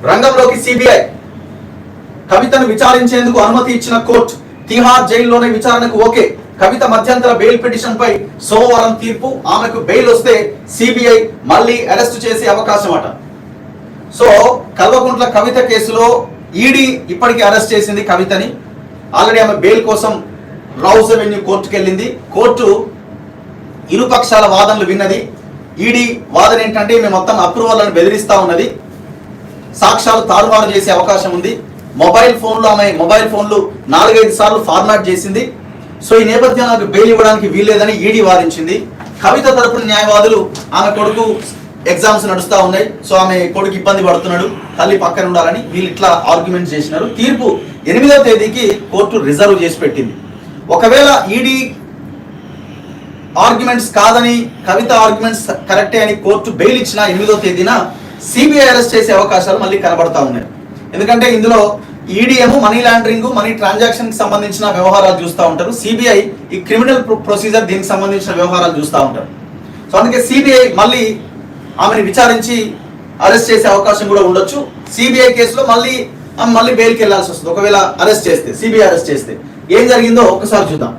రంగంలోకి సిబిఐ. కవితను విచారించేందుకు అనుమతి ఇచ్చిన కోర్టు. తిహార్ జైల్లోనే విచారణకు ఓకే. కవిత మధ్యంతర బెయిల్ పిటిషన్ పై సోమవారం తీర్పు. ఆమెకు బెయిల్ వస్తే సిబిఐ మళ్ళీ అరెస్ట్ చేసే అవకాశం అట. సో కల్వకుంట్ల కవిత కేసులో ఈడీ ఇప్పటికీ అరెస్ట్ చేసింది కవితని. ఆల్రెడీ ఆమె బెయిల్ కోసం రౌజ్ అవెన్యూ కోర్టుకు వెళ్ళింది. కోర్టు ఇరుపక్షాల వాదనలు విన్నది. ఈడీ వాదన ఏంటంటే మేము మొత్తం అప్రూవల్లను బెదిరిస్తా ఉన్నది, సాక్ష్యాలు తారుమారు చేసే అవకాశం ఉంది, మొబైల్ ఫోన్లు 4-5 సార్లు ఫార్మాట్ చేసింది. సో ఈ నేపథ్యంలో నాకు బెయిల్ ఇవ్వడానికి వీల్లేదని ఈడీ వాదించింది. కవిత తరపున న్యాయవాదులు ఆమె కొడుకు ఎగ్జామ్స్ నడుస్తూ ఉన్నాయి, సో ఆమె కొడుకు ఇబ్బంది పడుతున్నాడు, తల్లి పక్కన ఉండాలని వీళ్ళు ఇట్లా ఆర్గ్యుమెంట్ చేసినారు. తీర్పు 8వ తేదీకి కోర్టు రిజర్వ్ చేసి పెట్టింది. ఒకవేళ ఈడీ ఆర్గ్యుమెంట్స్ కాదని, కవిత ఆర్గ్యుమెంట్స్ కరెక్టే అని కోర్టు బెయిల్ ఇచ్చిన 8వ తేదీన సిబిఐ అరెస్ట్ చేసే అవకాశాలు మళ్ళీ కనబడతా ఉన్నాయి. ఎందుకంటే ఇందులో ఈడీ ఏమో మనీ లాండరింగ్, మనీ ట్రాన్సాక్షన్ కి సంబంధించిన వ్యవహారాలు చూస్తూ ఉంటారు, సిబిఐ ఈ క్రిమినల్ ప్రొసీజర్ దీనికి సంబంధించిన వ్యవహారాలు చూస్తూ ఉంటారు. సో అందుకే సిబిఐ మళ్ళీ ఆమెను విచారించి అరెస్ట్ చేసే అవకాశం కూడా ఉండొచ్చు. సిబిఐ కేసులో మళ్ళీ బెయిల్కి వెళ్లాల్సి వస్తుంది ఒకవేళ అరెస్ట్ చేస్తే, సిబిఐ అరెస్ట్ చేస్తే. ఏం జరిగిందో ఒక్కసారి చూద్దాం.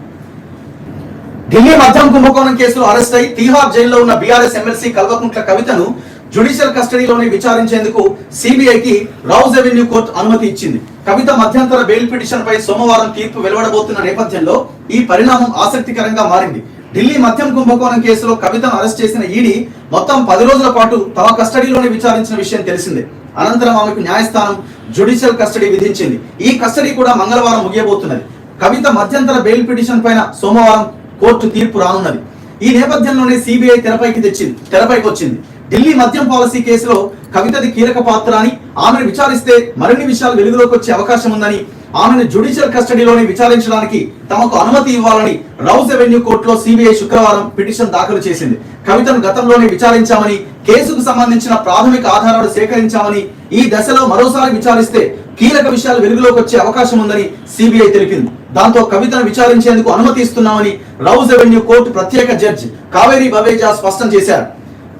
ఢిల్లీ మద్యం కుంభకోణం కేసులో అరెస్ట్ అయి తిహార్ జైల్లో ఉన్న బీఆర్ఎస్ ఎమ్మెల్సీ కల్వకుంట్ల కవితను జ్యుడిషియల్ కస్టడీలోనే విచారించేందుకు సిబిఐకి రౌజ్ అవెన్యూ కోర్టు అనుమతి ఇచ్చింది. కవిత మధ్యంతర బెయిల్ పిటిషన్ పై సోమవారం తీర్పు వెలువడబోతున్న నేపథ్యంలో ఈ పరిణామం ఆసక్తికరంగా మారింది. ఢిల్లీ మద్యం కుంభకోణం కేసులో కవితను అరెస్ట్ చేసిన ఈడీ మొత్తం 10 రోజుల పాటు తమ కస్టడీలోనే విచారించిన విషయం తెలిసిందే. అనంతరం ఆమెకు న్యాయస్థానం జ్యుడిషియల్ కస్టడీ విధించింది. ఈ కస్టడీ కూడా మంగళవారం ముగియబోతున్నది. కవిత మధ్యంతర బెయిల్ పిటిషన్ పైన సోమవారం కోర్టు తీర్పు రానున్నది. ఈ నేపథ్యంలోనే సిబిఐ తెరపైకి వచ్చింది. ఢిల్లీ మద్యం పాలసీ కేసులో కవితది కీలక పాత్ర అని, ఆమెను విచారిస్తే మరిన్ని విషయాలు వెలుగులోకి వచ్చే అవకాశం ఉందని, ఆమెను జ్యుడిషియల్ కస్టడీలోనే విచారించడానికి తమకు అనుమతి ఇవ్వాలని రౌజ్ అవెన్యూ కోర్టులో సిబిఐ శుక్రవారం పిటిషన్ దాఖలు చేసింది. కవితను గతంలోనే విచారించామని, కేసుకు సంబంధించిన ప్రాథమిక ఆధారాలు సేకరించామని, ఈ దశలో మరోసారి విచారిస్తే కీలక విషయాలు వెలుగులోకి వచ్చే అవకాశం ఉందని సిబిఐ తెలిపింది. దాంతో కవితను విచారించేందుకు అనుమతి ఇస్తున్నామని రౌజ్ అవెన్యూ కోర్టు ప్రత్యేక జడ్జి కావేరి బవేజా స్పష్టం చేశారు.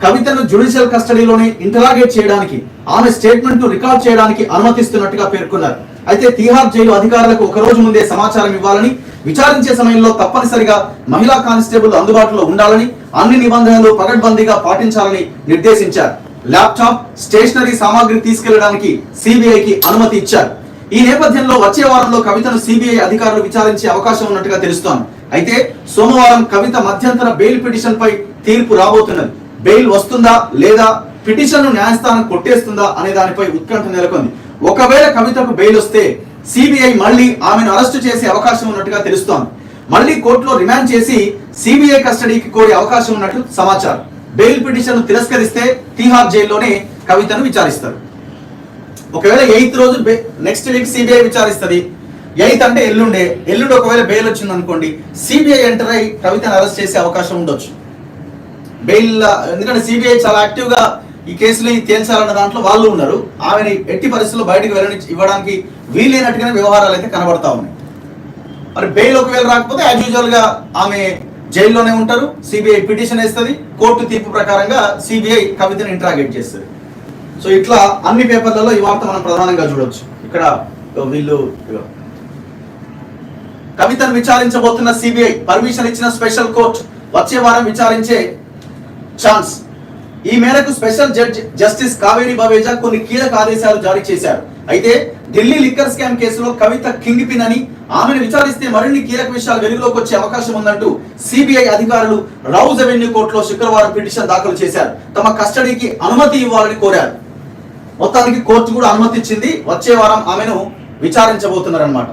కవితను జ్యుడిషియల్ కస్టడీలోనే ఇంటరాగేట్ చేయడానికి, ఆమె స్టేట్మెంట్ ను రికార్డ్ చేయడానికి అనుమతిస్తున్నట్టుగా పేర్కొన్నారు. అయితే తిహార్ జైలు అధికారులకు ఒక రోజు ముందే సమాచారం ఇవ్వాలని, విచారించే సమయంలో తప్పనిసరిగా మహిళా కానిస్టేబుల్ అందుబాటులో ఉండాలని, అన్ని నిబంధనలు పకడ్బందీగా పాటించాలని నిర్దేశించారు. ల్యాప్టాప్, స్టేషనరీ సామాగ్రి తీసుకెళ్లడానికి సిబిఐకి అనుమతి ఇచ్చారు. ఈ నేపథ్యంలో వచ్చే వారంలో కవితను సిబిఐ అధికారులు విచారించే అవకాశం ఉన్నట్టుగా తెలుస్తోంది. అయితే సోమవారం కవిత మధ్యంతర బెయిల్ పిటిషన్ పై తీర్పు రాబోతున్నది. బెయిల్ వస్తుందా లేదా, పిటిషన్ ను న్యాయస్థానం కొట్టేస్తుందా అనే దానిపై ఉత్కంఠ నెలకొంది. ఒకవేళ కవితకు బెయిల్ వస్తే సిబిఐ మళ్ళీ ఆమెను అరెస్టు చేసే అవకాశం ఉన్నట్టుగా తెలుస్తోంది. మళ్ళీ కోర్టులో రిమాండ్ చేసి సిబిఐ కస్టడీకి కోరే అవకాశం ఉన్నట్లు సమాచారం. బెయిల్ పిటిషన్ తిరస్కరిస్తే తిహార్ జైల్లోనే కవితను విచారిస్తారు. ఒకవేళ 8th రోజు నెక్స్ట్ వీక్ సిబిఐ విచారిస్తుంది. 8th అంటే ఎల్లుండి ఒకవేళ బెయిల్ వచ్చింది అనుకోండి, సిబిఐ ఎంటర్ అయి కవితను అరెస్ట్ చేసే అవకాశం ఉండొచ్చు. బెయిల్, ఎందుకంటే సిబిఐ చాలా యాక్టివ్ గా ఈ కేసులు తేల్చాలన్న దాంట్లో వాళ్ళు ఉన్నారు. ఆమెని ఎట్టి పరిస్థితుల్లో బయటకు ఇవ్వడానికి వీలైనట్టుగానే వ్యవహారాలు అయితే కనబడతా ఉన్నాయి. మరి బెయిల్ ఒకవేళ రాకపోతే యాజ్ యూజువల్ గా ఆమె జైల్లోనే ఉంటారు. సిబిఐ పిటిషన్ వేస్తుంది. కోర్టు తీర్పు ప్రకారంగా సిబిఐ కవితను ఇంటరాగేట్ చేస్తుంది. సో ఇట్లా అన్ని పేపర్లలో ఈ వార్త మనం ప్రధానంగా చూడొచ్చు. ఇక్కడ వీళ్ళు కవితను విచారించబోతున్న సిబిఐ పర్మిషన్ ఇచ్చిన స్పెషల్ కోర్టు వచ్చే వారం విచారించే ఛాన్స్. ఈ మేరకు special judge justice Kaveri Baweja కొన్ని కీలక ఆదేశాలు జారీ చేశారు. అయితే ఢిల్లీ లిక్కర్ స్కామ్ కేసులో కవిత కింగ్ పిన్ అని, ఆమెను విచారిస్తే మరిన్ని కీలక విషయాలు వెలుగులోకి వచ్చే అవకాశం ఉందంటూ సిబిఐ అధికారులు రౌజ్ అవెన్యూ కోర్టులో శుక్రవారం పిటిషన్ దాఖలు చేశారు. తమ కస్టడీకి అనుమతి ఇవ్వాలని కోరారు. మొత్తానికి కోర్టు కూడా అనుమతి ఇచ్చింది. వచ్చే వారం ఆమెను విచారించబోతున్నారన్నమాట.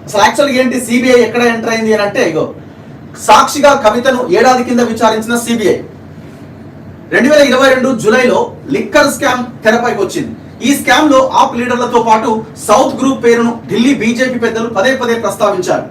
అసలు యాక్చువల్గా ఏంటి, సిబిఐ ఎక్కడ ఎంటర్ అయింది అని అంటే, ఇగో సాక్షిగా కవితను ఏడాది కింద విచారించిన సిబిఐ 2022 జూలైలో లిక్కర్ స్కామ్ తెరపైకి వచ్చింది. ఈ స్కామ్ లో ఆప్ లీడర్లతో పాటు సౌత్ గ్రూప్ పేరును ఢిల్లీ బీజేపీ పెద్దలు పదే ప్రస్తావించారు.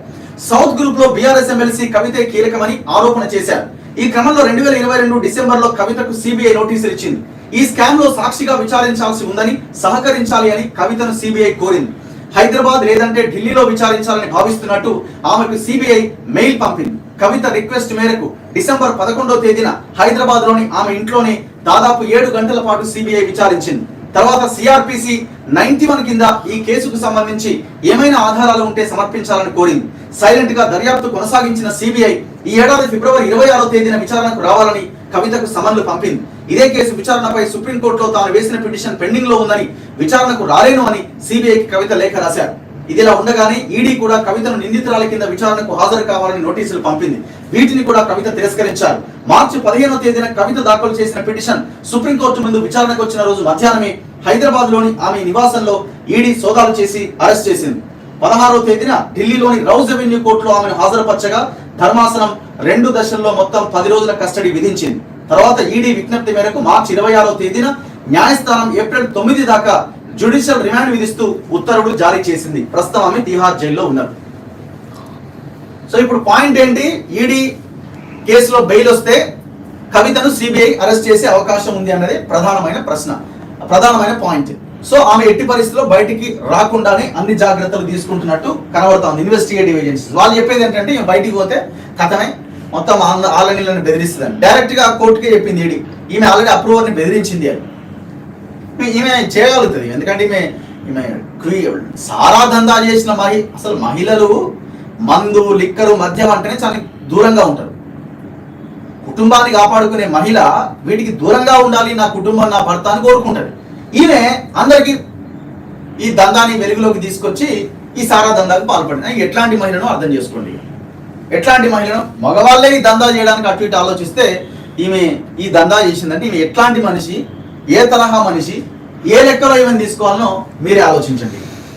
సౌత్ గ్రూప్ లో బీఆర్ఎస్ ఎమ్మెల్సీ కవితే కీలకమని ఆరోపణ చేశారు. ఈ క్రమంలో 2022 డిసెంబర్లో కవితకు సిబిఐ నోటీసులు ఇచ్చింది. ఈ స్కామ్ లో సాక్షిగా విచారించాల్సి ఉందని, సహకరించాలి అని కవితను సిబిఐ కోరింది. హైదరాబాద్ లేదంటే ఢిల్లీలో విచారించాలని భావిస్తున్నట్టు ఆమెకు సిబిఐ మెయిల్ పంపింది. కవిత రిక్వెస్ట్ మేరకు డిసెంబర్ 11వ తేదీన హైదరాబాద్ లోని ఆమె ఇంట్లోనే దాదాపు 7 గంటల పాటు సిబిఐ విచారించింది. తర్వాత సిఆర్పిసి 91 కింద ఈ కేసుకు సంబంధించి ఏమైనా ఆధారాలు ఉంటే సమర్పించాలని కోరింది. సైలెంట్ గా దర్యాప్తు కొనసాగించిన సిబిఐ ఈ ఏడాది ఫిబ్రవరి 26వ తేదీన విచారణకు రావాలని కవితకు సమన్లు పంపింది. ఇదే కేసు విచారణపై సుప్రీంకోర్టులో తాను వేసిన పిటిషన్ పెండింగ్ లో ఉందని, విచారణకు రాలేను అని సిబిఐకి కవిత లేఖ రాశారు. ఇదిలా ఉండగానే ఈడీ కూడా కవితను నిందితురాల కింద విచారణకు హాజరు కావాలని నోటీసులు పంపింది. వీటిని కూడా కవిత తిరస్కరించారు. మార్చి 15వ తేదీన కవిత దాఖలు చేసిన పిటిషన్ సుప్రీంకోర్టు ముందు విచారణకు వచ్చిన రోజు మధ్యాహ్నమే హైదరాబాద్ లోని ఆమె నివాసంలో ఈడీ సోదాలు చేసి అరెస్ట్ చేసింది. 16వ తేదీన ఢిల్లీలోని రౌజ్ అవెన్యూ కోర్టులో ఆమెను హాజరుపరచగా ధర్మాసనం 2 దశల్లో మొత్తం 10 రోజుల కస్టడీ విధించింది. తర్వాత ఈడీ విజ్ఞప్తి మేరకు మార్చి 26వ తేదీన న్యాయస్థానం ఏప్రిల్ 9 దాకా జ్యుడిషియల్ రిమాండ్ విధిస్తూ ఉత్తర్వులు జారీ చేసింది. ప్రస్తుతం ఆమె తిహార్ జైల్లో ఉన్నారు. సో ఇప్పుడు పాయింట్ ఏంటి, ఈడీ కేసులో బెయిల్ వస్తే కవితను సిబిఐ అరెస్ట్ చేసే అవకాశం ఉంది అన్నది ప్రధానమైన ప్రశ్న, ప్రధానమైన పాయింట్. సో ఆమె ఎట్టి పరిస్థితుల్లో బయటికి రాకుండానే అన్ని జాగ్రత్తలు తీసుకుంటున్నట్టు కనబడుతోంది ఇన్వెస్టిగేటివ్ ఏజెన్సీస్. వాళ్ళు చెప్పేది ఏంటంటే ఈమె బయటికి పోతే కథనే మొత్తం ఆలనీలను బెదిరిస్తుందని డైరెక్ట్ గా కోర్టుకే చెప్పింది ఈడీ. ఈమె ఆల్రెడీ అప్రూవర్ని బెదిరించింది అని. ఈమె చేయగలుగుతుంది, ఎందుకంటే ఈమె సారా దందా చేసిన అసలు మహిళలు మందు, లిక్కరు, మద్యం అంటేనే చాలా దూరంగా ఉంటారు. కుటుంబాన్ని కాపాడుకునే మహిళ వీటికి దూరంగా ఉండాలి, నా కుటుంబం, నా భర్త అని కోరుకుంటారు. ఈమె అందరికి ఈ దందాన్ని వెలుగులోకి తీసుకొచ్చి ఈ సారా దందాకు పాల్పడింది. ఎట్లాంటి మహిళను అర్థం చేసుకోండి, ఎట్లాంటి మహిళను. మగవాళ్ళే ఈ దందా చేయడానికి అటు ఇటు ఆలోచిస్తే ఈమె ఈ దందా చేసిందంటే ఈమె ఎట్లాంటి మనిషి, ఏ తరహా మనిషి, ఏ లెక్కలో ఈమెను తీసుకోవాలనో మీరే ఆలోచించండి.